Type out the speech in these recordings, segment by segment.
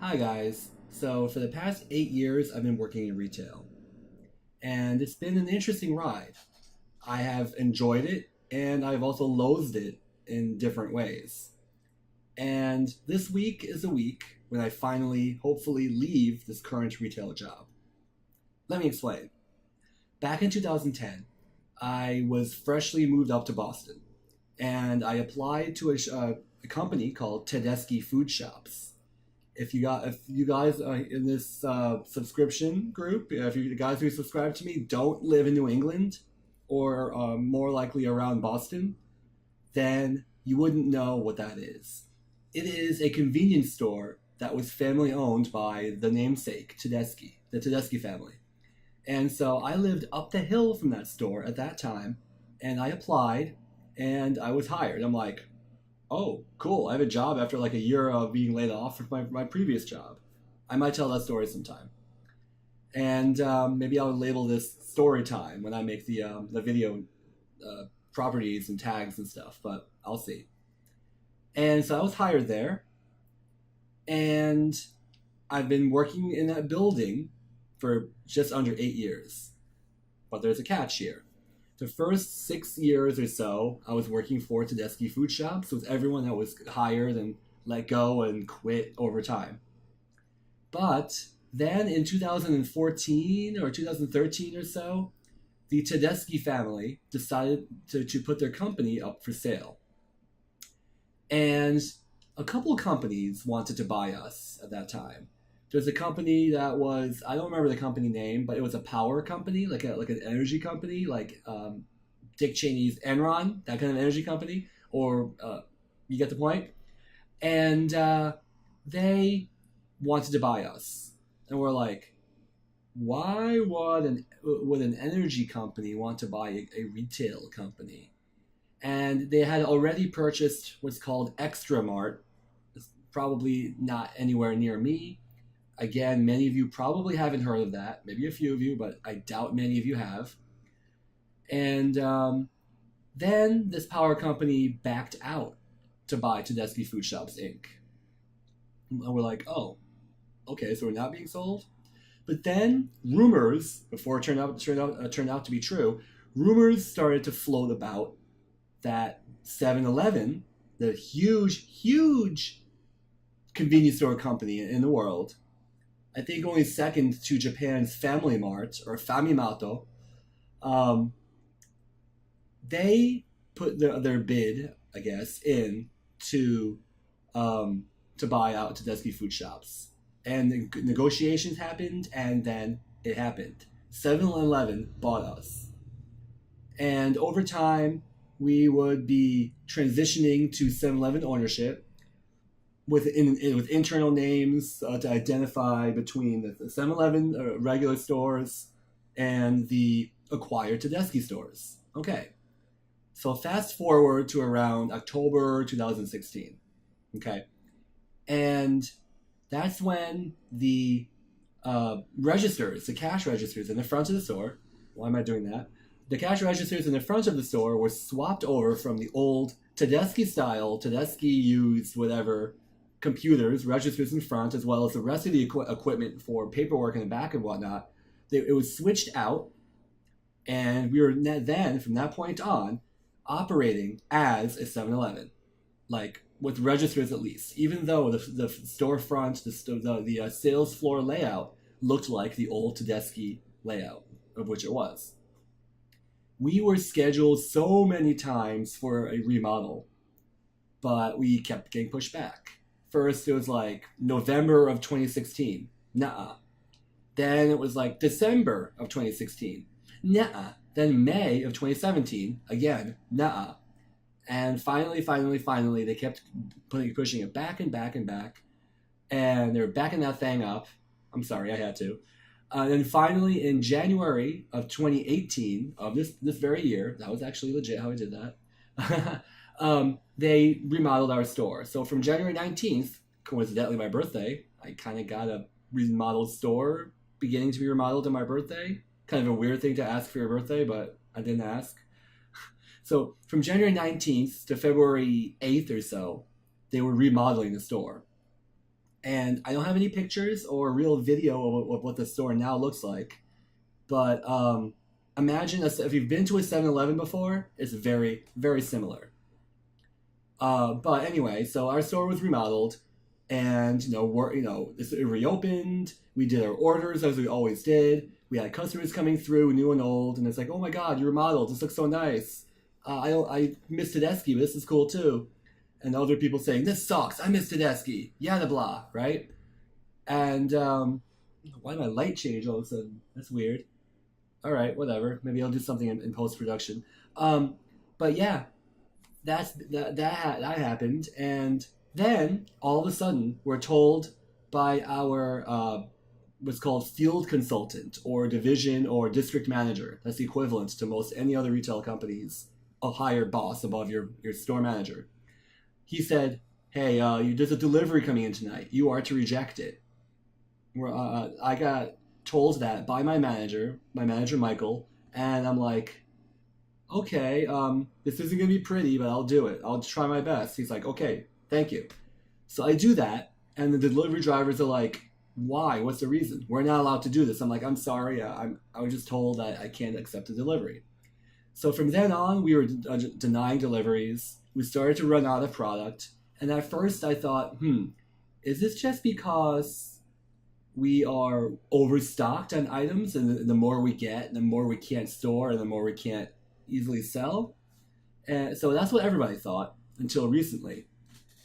Hi guys. So for the past 8 years, I've been working in retail, and it's been an interesting ride. I have enjoyed it, and I've also loathed it in different ways. And this week is a week when I finally, hopefully, leave this current retail job. Let me explain. Back in 2010, I was freshly moved up to Boston, and I applied to a company called Tedeschi Food Shops. If you guys in this subscription group, if you guys who subscribe to me don't live in New England or more likely around Boston, then you wouldn't know what that is. It is a convenience store that was family owned by the namesake Tedeschi, the Tedeschi family. And so I lived up the hill from that store at that time, and I applied, and I was hired. I'm like, oh, cool. I have a job after like a year of being laid off from my previous job. I might tell that story sometime. And maybe I'll label this story time when I make the video properties and tags and stuff, but I'll see. And so I was hired there, and I've been working in that building for just under 8 years. But there's a catch here. The first 6 years or so, I was working for Tedeschi Food Shops with everyone that was hired and let go and quit over time. But then in 2014 or 2013 or so, the Tedeschi family decided to put their company up for sale. And a couple of companies wanted to buy us at that time. There's a company that was, I don't remember the company name, but it was a power company, like an energy company, like Dick Cheney's Enron, that kind of energy company, or you get the point. And they wanted to buy us, and we're like, why would an energy company want to buy a retail company? And they had already purchased what's called Extra Mart. It's probably not anywhere near me. Again, many of you probably haven't heard of that. Maybe a few of you, but I doubt many of you have. And then this power company backed out to buy Tedeschi Food Shops Inc. And we're like, oh, okay, so we're not being sold? But then rumors, before it turned out to be true, rumors started to float about that 7-Eleven, the huge convenience store company in the world, I think only second to Japan's Family Mart or Famimato, they put their bid, I guess, in to buy out Tedeschi Food Shops. And the negotiations happened, and then it happened. 7-Eleven bought us. And over time, we would be transitioning to 7-Eleven ownership with internal names to identify between the 7-Eleven regular stores and the acquired Tedeschi stores. Okay, so fast forward to around October 2016. Okay, and that's when the registers, the cash registers in the front of the store, why am I doing that? The cash registers in the front of the store were swapped over from the old Tedeschi style, Tedeschi used whatever, computers, registers in front, as well as the rest of the equipment for paperwork in the back and whatnot. It was switched out, and we were then, from that point on, operating as a 7-Eleven, like with registers at least, even though the storefront, the sales floor layout looked like the old Tedeschi layout, of which it was. We were scheduled so many times for a remodel, but we kept getting pushed back. First, it was like November of 2016. Nuh-uh. Then it was like December of 2016. Nuh-uh. Then May of 2017. Again, nuh-uh. And finally, they kept pushing it back and back and back. And they were backing that thing up. I'm sorry, I had to. And then finally, in January of 2018, of this very year, that was actually legit how I did that, they remodeled our store. So from January 19th, coincidentally my birthday, I kind of got a remodeled store beginning to be remodeled on my birthday. Kind of a weird thing to ask for your birthday, but I didn't ask. So from January 19th to February 8th or so, they were remodeling the store. And I don't have any pictures or real video of what the store now looks like. But imagine if you've been to a 7-Eleven before, it's very, very similar. But anyway, so our store was remodeled, and it reopened. We did our orders as we always did. We had customers coming through, new and old, and it's like, oh my god, you remodeled. This looks so nice. I miss Tedeschi, but this is cool too. And other people saying, this sucks. I miss Tedeschi. Yada blah, right? And why did my light change all of a sudden? That's weird. All right, whatever. Maybe I'll do something in post production. But yeah, that happened, and then all of a sudden we're told by our what's called field consultant or division or district manager. That's the equivalent to most any other retail companies, a higher boss above your store manager. He said, "Hey, there's a delivery coming in tonight. You are to reject it." I got told that by my manager Michael, and I'm like, okay, this isn't going to be pretty, but I'll do it. I'll try my best. He's like, okay, thank you. So I do that, and the delivery drivers are like, why? What's the reason? We're not allowed to do this. I'm like, I'm sorry. I was just told that I can't accept the delivery. So from then on, we were denying deliveries. We started to run out of product. And at first I thought, is this just because we are overstocked on items, and the more we get, the more we can't store, and the more we can't easily sell? And so that's what everybody thought until recently.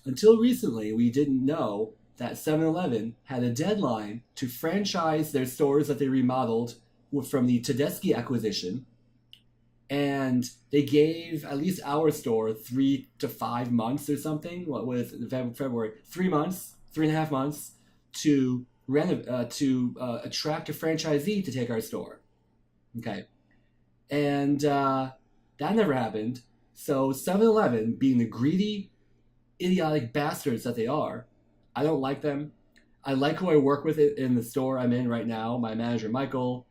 Until recently, we didn't know that 7-Eleven had a deadline to franchise their stores that they remodeled from the Tedeschi acquisition. And they gave at least our store 3 to 5 months or something. What was it, February? 3 months, 3.5 months to attract a franchisee to take our store. Okay. And that never happened. So 7-Eleven, being the greedy, idiotic bastards that they are, I don't like them. I like who I work with in the store I'm in right now. My manager, Michael,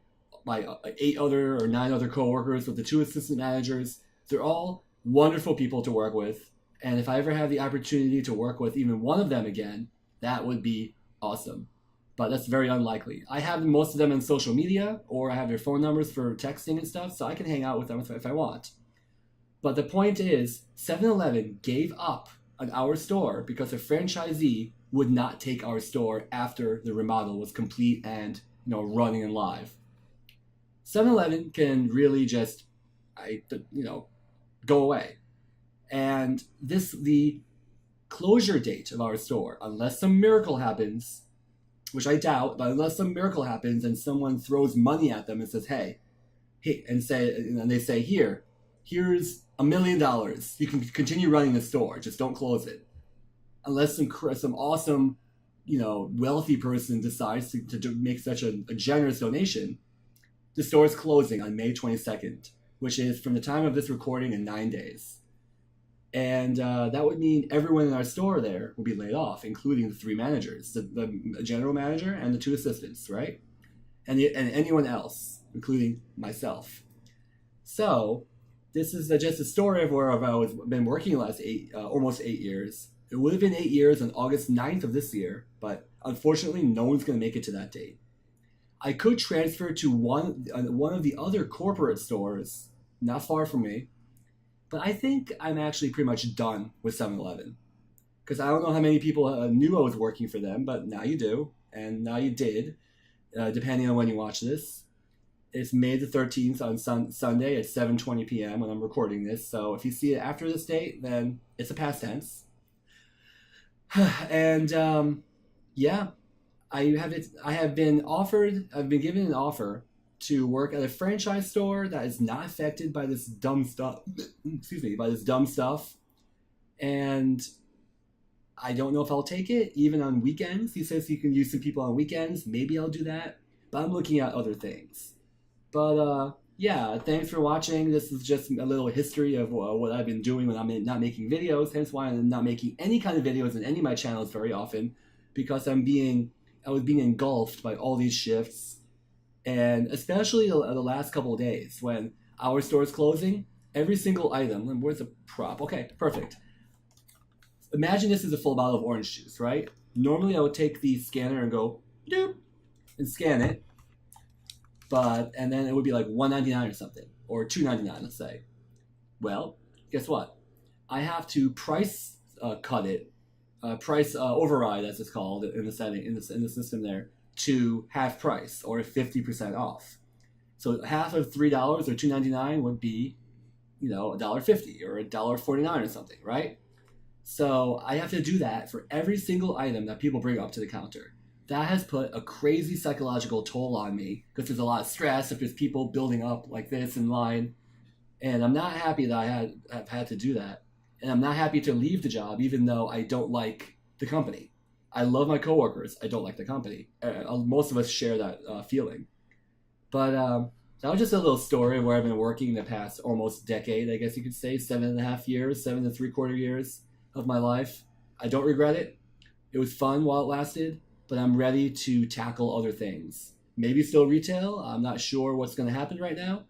my 8 other or 9 other coworkers with the 2 assistant managers. They're all wonderful people to work with. And if I ever have the opportunity to work with even one of them again, that would be awesome. But that's very unlikely. I have most of them on social media, or I have their phone numbers for texting and stuff, so I can hang out with them if I want. But the point is, 7-Eleven gave up on our store because a franchisee would not take our store after the remodel was complete and running and live. 7-Eleven can really just go away. And the closure date of our store, unless some miracle happens, which I doubt, but unless some miracle happens and someone throws money at them and says, hey, and they say, here's $1 million. You can continue running the store, just don't close it. Unless some awesome, wealthy person decides to make such a generous donation, the store is closing on May 22nd, which is from the time of this recording in 9 days. And that would mean everyone in our store there will be laid off, including the 3 managers, the general manager and the 2 assistants, right? And anyone else, including myself. So this is just a story of where I've been working the last almost 8 years. It would have been 8 years on August 9th of this year, but unfortunately, no one's going to make it to that date. I could transfer to one of the other corporate stores not far from me, but I think I'm actually pretty much done with 7-Eleven. Because I don't know how many people knew I was working for them, but now you do, and now you did, depending on when you watch this. It's May the 13th on Sunday at 7:20 p.m. when I'm recording this, so if you see it after this date, then it's a past tense. And I've been given an offer to work at a franchise store that is not affected by this dumb stuff. And I don't know if I'll take it, even on weekends. He says he can use some people on weekends. Maybe I'll do that, but I'm looking at other things. But thanks for watching. This is just a little history of what I've been doing when I'm not making videos, hence why I'm not making any kind of videos in any of my channels very often, because I was being engulfed by all these shifts. And especially the last couple of days when our store is closing, every single item, and where's the prop? Okay, perfect. Imagine this is a full bottle of orange juice, right? Normally I would take the scanner and go doop and scan it, and then it would be like $1.99 or something, or $2.99, let's say. Well, guess what? I have to price cut it, price override, as it's called in the setting in the system there, to half price or 50% off. So half of $3 or $2.99 would be, $1.50 or $1.49 or something, right? So I have to do that for every single item that people bring up to the counter. That has put a crazy psychological toll on me because there's a lot of stress if there's people building up like this in line. And I'm not happy that I've had to do that. And I'm not happy to leave the job even though I don't like the company. I love my coworkers. I don't like the company. Most of us share that feeling. But that was just a little story where I've been working the past almost decade, I guess you could say, 7.5 years, 7.75 years of my life. I don't regret it. It was fun while it lasted, but I'm ready to tackle other things. Maybe still retail. I'm not sure what's going to happen right now.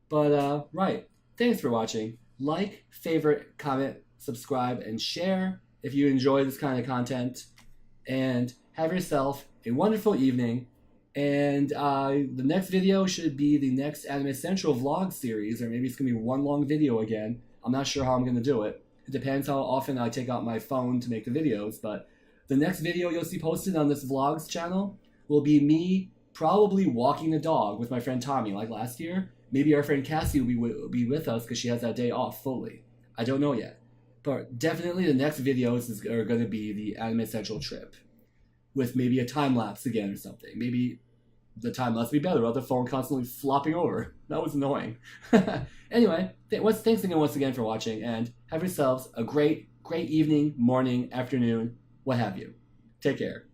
But, right. Thanks for watching. Like, favorite, comment, subscribe, and share if you enjoy this kind of content. And have yourself a wonderful evening. And the next video should be the next Anime Central vlog series, or maybe it's going to be one long video again. I'm not sure how I'm going to do it. It depends how often I take out my phone to make the videos, but the next video you'll see posted on this vlogs channel will be me probably walking the dog with my friend Tommy like last year. Maybe our friend Cassie will be with us because she has that day off fully. I don't know yet. But definitely the next videos are going to be the Anime Central trip with maybe a time-lapse again or something. Maybe the time-lapse will be better without the phone constantly flopping over. That was annoying. Anyway, thanks again once again for watching, and have yourselves a great evening, morning, afternoon, what have you. Take care.